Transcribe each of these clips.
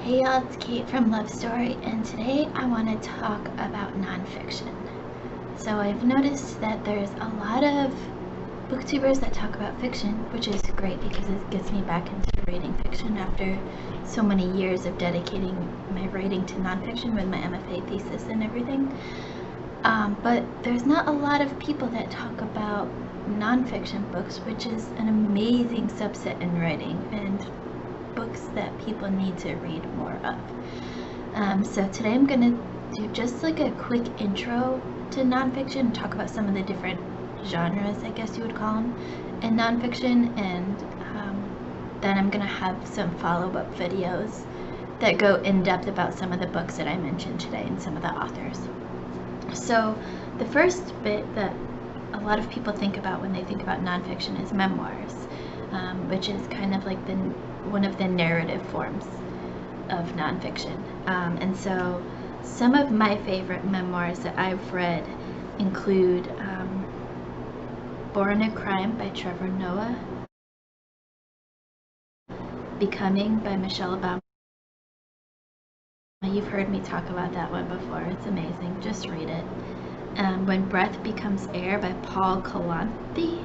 Hey y'all, it's Kate from LoveStory, and today I want to talk about nonfiction. So I've noticed that there's a lot of booktubers that talk about fiction, which is great because it gets me back into reading fiction after so many years of dedicating my writing to nonfiction with my MFA thesis and everything. But there's not a lot of people that talk about nonfiction books, which is an amazing subset in writing and books that people need to read more of. So today I'm going to do just like a quick intro to nonfiction and talk about some of the different genres, I guess you would call them, in nonfiction, and then I'm going to have some follow-up videos that go in depth about some of the books that I mentioned today and some of the authors. So the first bit that a lot of people think about when they think about nonfiction is memoirs, which is kind of like one of the narrative forms of nonfiction. And so some of my favorite memoirs that I've read include Born a Crime by Trevor Noah, Becoming by Michelle Obama. You've heard me talk about that one before. It's amazing. Just read it. When Breath Becomes Air by Paul Kalanthi.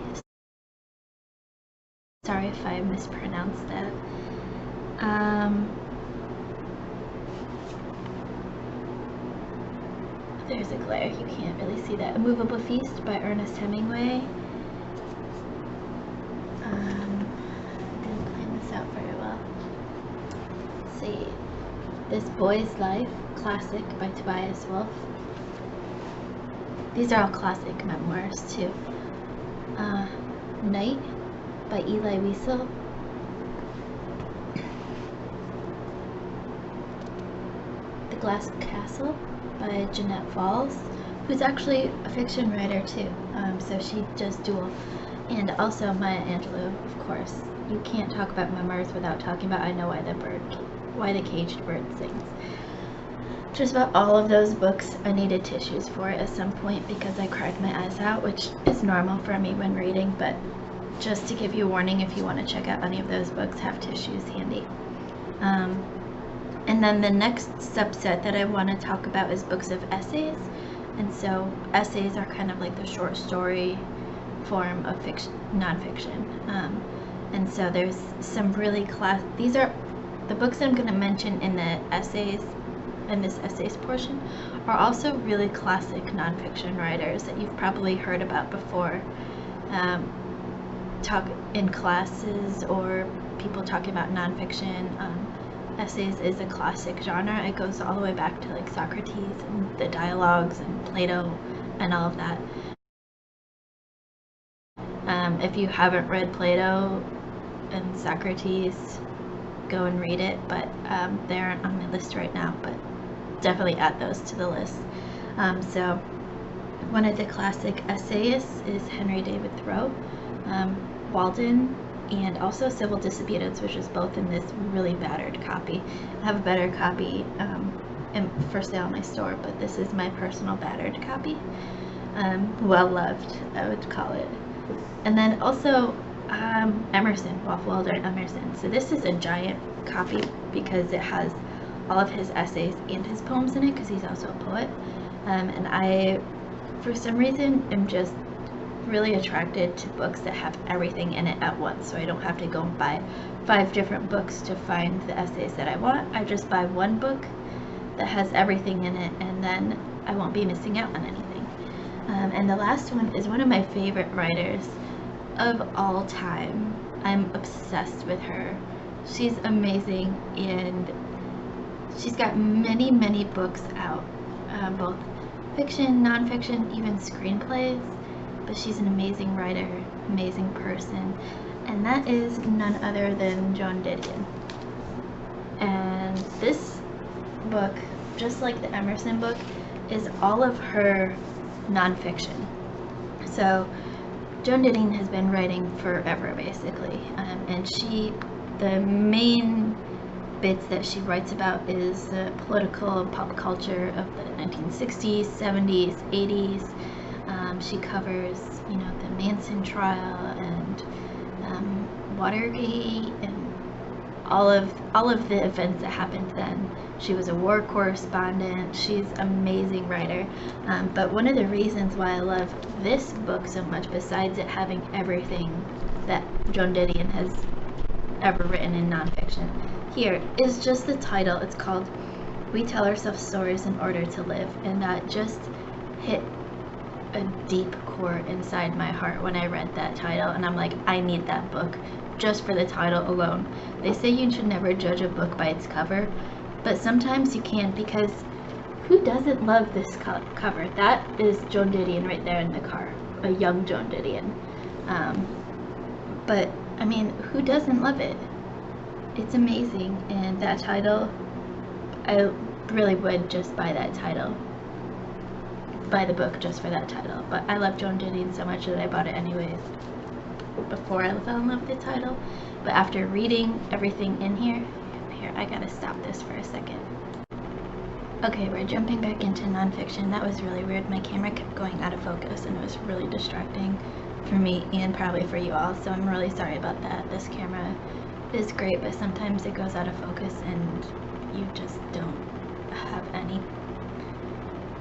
Sorry if I mispronounced that. There's a glare, you can't really see that. A Moveable Feast by Ernest Hemingway. I didn't plan this out very well. Let's see. This Boy's Life, classic by Tobias Wolff. These are all classic memoirs too. Night by Eli Wiesel. The Glass Castle by Jeanette, who's actually a fiction writer too, so she does dual. And also Maya Angelou, of course. You can't talk about memoirs without talking about I Know Why the Caged Bird Sings. Just about all of those books I needed tissues for at some point because I cried my eyes out, which is normal for me when reading, but just to give you a warning, if you want to check out any of those books, have tissues handy. And then the next subset that I want to talk about is books of essays. And so essays are kind of like the short story form of nonfiction. And so there's some really these are the books that I'm going to mention in the essays, in this essays portion, are also really classic nonfiction writers that you've probably heard about before, talk in classes or people talking about nonfiction. Essays is a classic genre. It goes all the way back to like Socrates and the dialogues and Plato and all of that. If you haven't read Plato and Socrates, go and read it, but they aren't on my list right now, but definitely add those to the list. So one of the classic essayists is Henry David Thoreau, Walden, and also Civil Disobedience, which is both in this really battered copy. I have a better copy for sale in my store, but this is my personal battered copy. Well loved, I would call it. And then also Emerson, Waldo and Emerson. So this is a giant copy because it has all of his essays and his poems in it, because he's also a poet. And I, for some reason, am just really attracted to books that have everything in it at once, so I don't have to go and buy 5 different books to find the essays that I want. I just buy one book that has everything in it, and then I won't be missing out on anything. And the last one is one of my favorite writers of all time. I'm obsessed with her. She's amazing, and she's got many, many books out, both fiction, nonfiction, even screenplays. But she's an amazing writer, amazing person, and that is none other than Joan Didion. And this book, just like the Emerson book, is all of her nonfiction. So Joan Didion has been writing forever, basically, and the main bits that she writes about is the political and pop culture of the 1960s, 70s, 80s. She covers, the Manson trial and Watergate and all of the events that happened then. She was a war correspondent. She's an amazing writer. But one of the reasons why I love this book so much, besides it having everything that Joan Didion has ever written in nonfiction, here is just the title. It's called We Tell Ourselves Stories in Order to Live, and that just hit a deep chord inside my heart when I read that title, and I'm like, I need that book just for the title alone. They say you should never judge a book by its cover, but sometimes you can, because who doesn't love this cover? That is Joan Didion right there in the car, a young Joan Didion. But I mean, who doesn't love it? It's amazing, and that title, I really would just buy that title, buy the book just for that title. But I love Joan Didion so much that I bought it anyways before I fell in love with the title. But after reading everything in here, I gotta stop this for a second. Okay, we're jumping back into nonfiction. That was really weird. My camera kept going out of focus and it was really distracting for me and probably for you all, so I'm really sorry about that. This camera is great, but sometimes it goes out of focus and you just don't have any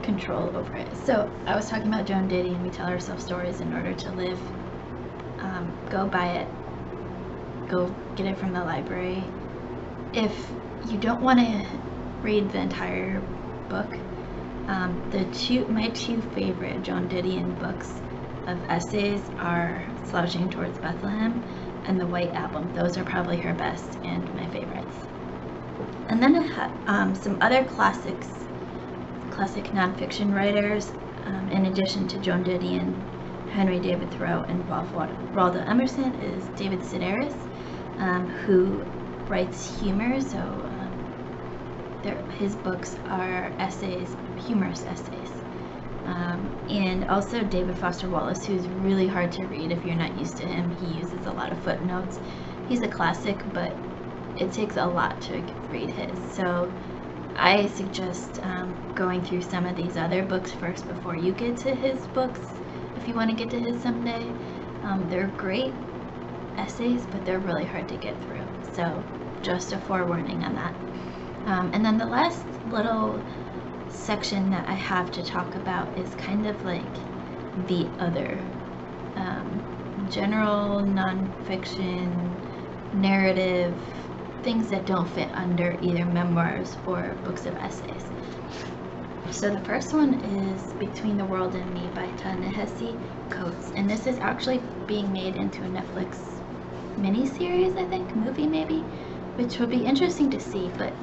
control over it. So I was talking about Joan Didion, We Tell Ourselves Stories in Order to Live. Go buy it. Go get it from the library. If you don't want to read the entire book, my two favorite Joan Didion books of essays are Slouching Towards Bethlehem and The White Album. Those are probably her best and my favorites. And then I have some other classic nonfiction writers, in addition to Joan Didion, Henry David Thoreau, and Waldo. Emerson is David Sedaris, who writes humor, so his books are essays, humorous essays. And also David Foster Wallace, who's really hard to read if you're not used to him. He uses a lot of footnotes. He's a classic, but it takes a lot to read his. So I suggest going through some of these other books first before you get to his books, if you want to get to his someday. They're great essays, but they're really hard to get through. So just a forewarning on that. And then the last little section that I have to talk about is kind of like the other general nonfiction, narrative, things that don't fit under either memoirs or books of essays. So the first one is Between the World and Me by Ta-Nehisi Coates, and this is actually being made into a Netflix miniseries, I think, movie maybe, which would be interesting to see. But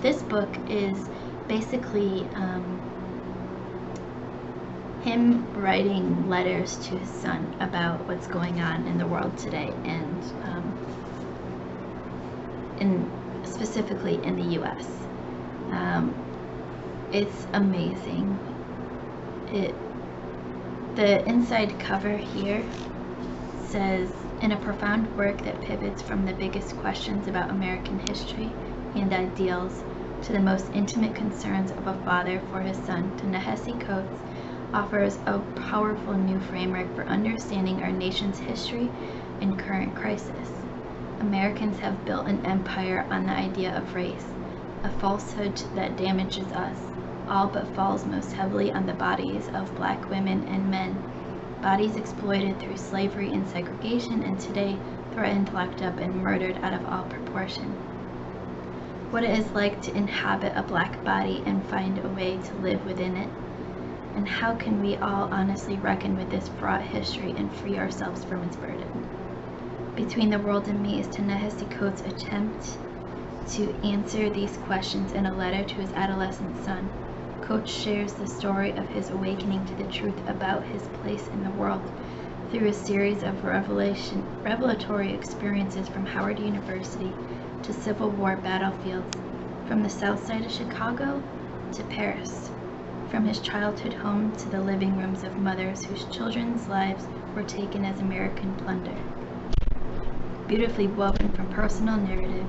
this book is basically him writing letters to his son about what's going on in the world today, and specifically in the U.S. It's amazing. The inside cover here says, in a profound work that pivots from the biggest questions about American history and ideals to the most intimate concerns of a father for his son, Ta-Nehisi Coates offers a powerful new framework for understanding our nation's history and current crisis. Americans have built an empire on the idea of race, a falsehood that damages us, all but falls most heavily on the bodies of black women and men, bodies exploited through slavery and segregation, and today threatened, locked up, and murdered out of all proportion. What it is like to inhabit a black body and find a way to live within it, and how can we all honestly reckon with this fraught history and free ourselves from its burden? Between the World and Me is Ta-Nehisi Coates' attempt to answer these questions in a letter to his adolescent son. Coates shares the story of his awakening to the truth about his place in the world through a series of revelatory experiences from Howard University to Civil War battlefields, from the south side of Chicago to Paris, from his childhood home to the living rooms of mothers whose children's lives were taken as American plunder. Beautifully woven from personal narrative,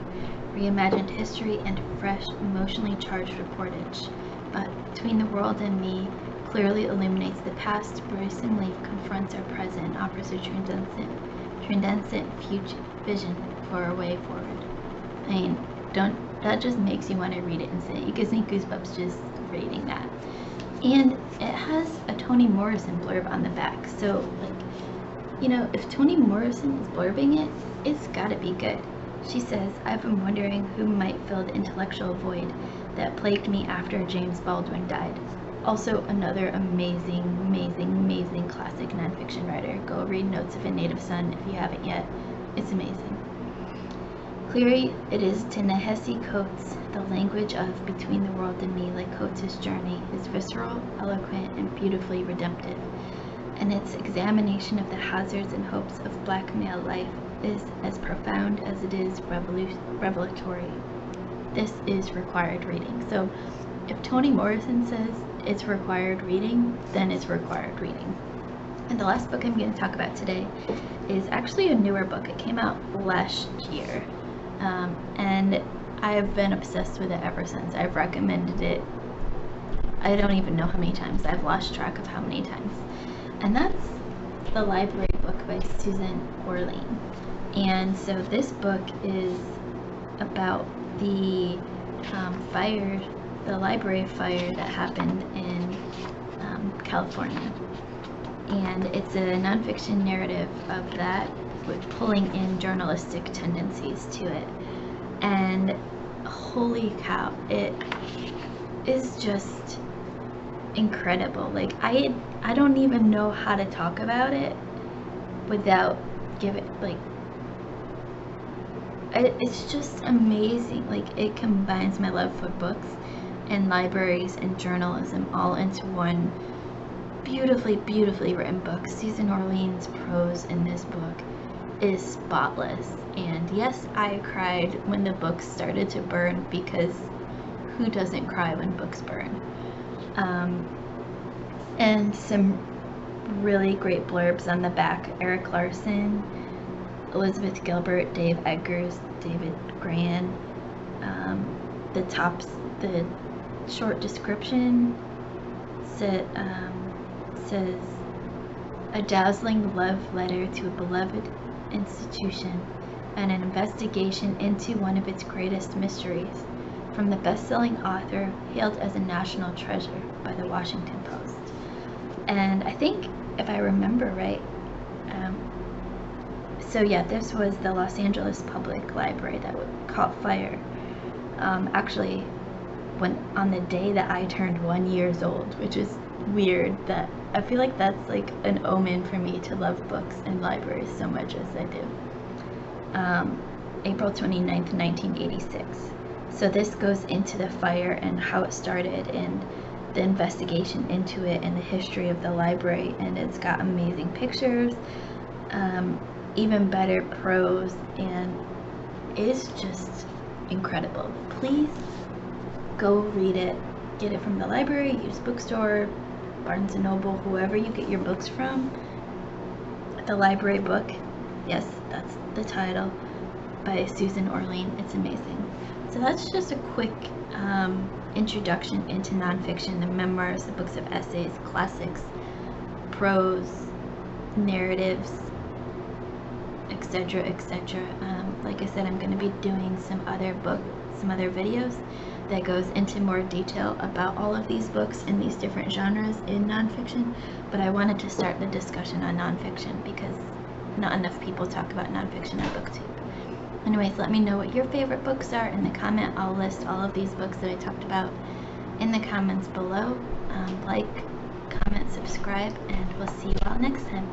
reimagined history, and fresh, emotionally charged reportage. But Between the World and Me clearly illuminates the past, bracingly confronts our present, and offers a transcendent future vision for a way forward. I mean, that just makes you want to read it and sit. It gives me goosebumps just reading that. And it has a Toni Morrison blurb on the back. So, like, you know, if Toni Morrison is blurbing it, it's gotta be good. She says, "I've been wondering who might fill the intellectual void that plagued me after James Baldwin died." Also, another amazing, amazing, amazing classic nonfiction writer. Go read Notes of a Native Son if you haven't yet. It's amazing. Clearly, it is Ta-Nehisi Coates, the language of Between the World and Me, like Coates' journey, is visceral, eloquent, and beautifully redemptive. And its examination of the hazards and hopes of black male life is as profound as it is revelatory. This is required reading. So if Toni Morrison says it's required reading, then it's required reading. And the last book I'm going to talk about today is actually a newer book. It came out last year. And I've been obsessed with it ever since. I've recommended it, I don't even know how many times. I've lost track of how many times. And that's The Library Book by Susan Orlean. And so this book is about the fire, the library fire that happened in California. And it's a nonfiction narrative of that, with pulling in journalistic tendencies to it. And holy cow, it is just incredible. Like, I don't even know how to talk about it without it's just amazing. Like, it combines my love for books and libraries and journalism all into one beautifully, beautifully written book. Susan Orlean's prose in this book is spotless. And yes, I cried when the books started to burn, because who doesn't cry when books burn? And some really great blurbs on the back. Eric Larson, Elizabeth Gilbert, Dave Eggers, David Gran. The short description says, "A dazzling love letter to a beloved institution and an investigation into one of its greatest mysteries, from the best-selling author, hailed as a national treasure by the Washington Post." And I think, if I remember right, so yeah, this was the Los Angeles Public Library that caught fire. Actually, on the day that I turned 1 year old, which is weird. That I feel like that's like an omen for me to love books and libraries so much as I do. April 29th, 1986. So this goes into the fire and how it started and the investigation into it and the history of the library, and it's got amazing pictures, even better prose, and it's just incredible. Please go read it. Get it from the library, used bookstore, Barnes & Noble, whoever you get your books from. The Library Book, yes, that's the title, by Susan Orlean. It's amazing. So that's just a quick introduction into nonfiction, the memoirs, the books of essays, classics, prose, narratives, etc., etc. Like I said, I'm going to be doing some other videos that goes into more detail about all of these books in these different genres in nonfiction, but I wanted to start the discussion on nonfiction because not enough people talk about nonfiction on BookTube. Anyways, let me know what your favorite books are in the comment. I'll list all of these books that I talked about in the comments below. Like, comment, subscribe, and we'll see you all next time.